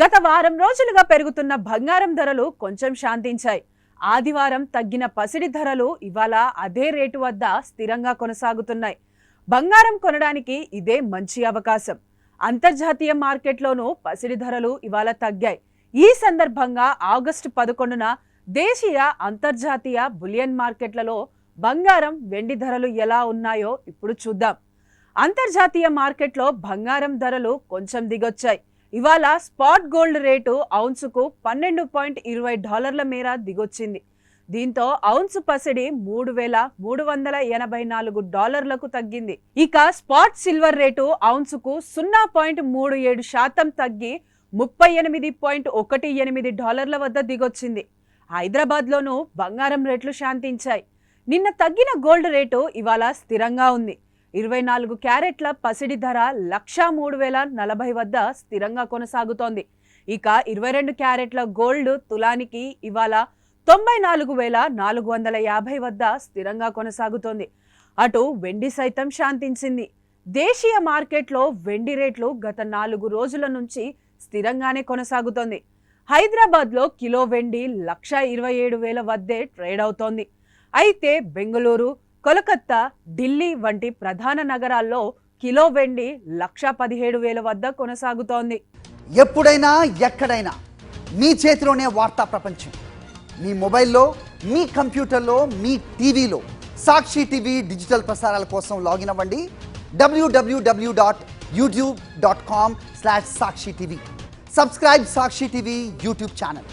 గత వారం రోజులుగా పెరుగుతున్న బంగారం ధరలు కొంచెం శాంతించాయి. ఆదివారం తగ్గిన పసిడి ధరలు ఇవాళ అదే రేటు వద్ద స్థిరంగా కొనసాగుతున్నాయి. బంగారం కొనడానికి ఇదే మంచి అవకాశం. అంతర్జాతీయ మార్కెట్లోనూ పసిడి ధరలు ఇవాళ తగ్గాయి. ఈ సందర్భంగా ఆగస్టు 11న దేశీయ అంతర్జాతీయ బులియన్ మార్కెట్లలో బంగారం, వెండి ధరలు ఎలా ఉన్నాయో ఇప్పుడు చూద్దాం. అంతర్జాతీయ మార్కెట్లో బంగారం ధరలు కొంచెం దిగొచ్చాయి. ఇవాళ స్పాట్ గోల్డ్ రేటు ఔన్సుకు $12.20 మేర దిగొచ్చింది. దీంతో ఔన్సు పసిడి $3,384లకు తగ్గింది. ఇక స్పాట్ సిల్వర్ రేటు ఔన్సుకు 0.37% తగ్గి $38.18 వద్ద దిగొచ్చింది. హైదరాబాద్లోనూ బంగారం రేట్లు శాంతించాయి. నిన్న తగ్గిన గోల్డ్ రేటు ఇవాళ స్థిరంగా ఉంది. 24 క్యారెట్ల పసిడి ధర 1,03,040 వద్ద స్థిరంగా కొనసాగుతోంది. ఇక 22 క్యారెట్ల గోల్డ్ తులానికి ఇవాళ 94,450 వద్ద స్థిరంగా కొనసాగుతోంది. అటు వెండి సైతం శాంతించింది. దేశీయ మార్కెట్లో వెండి రేట్లు గత 4 రోజుల నుంచి స్థిరంగానే కొనసాగుతోంది. హైదరాబాద్లో కిలో వెండి 1,27,000 వద్దే ట్రేడ్ అవుతోంది. అయితే బెంగళూరు, కోలకత్తా, ఢిల్లీ వంటి ప్రధాన నగరాల్లో కిలో వెండి 1,17,000 వద్ద కొనసాగుతోంది. ఎప్పుడైనా ఎక్కడైనా మీ చేతిలోనే వార్తా ప్రపంచం. మీ మొబైల్లో, మీ కంప్యూటర్లో, మీ టీవీలో సాక్షి టీవీ డిజిటల్ ప్రసారాల కోసం లాగిన్ అవ్వండి. www.youtube.com/సాక్షి టీవీ. సబ్స్క్రైబ్ సాక్షి టీవీ యూట్యూబ్ ఛానల్.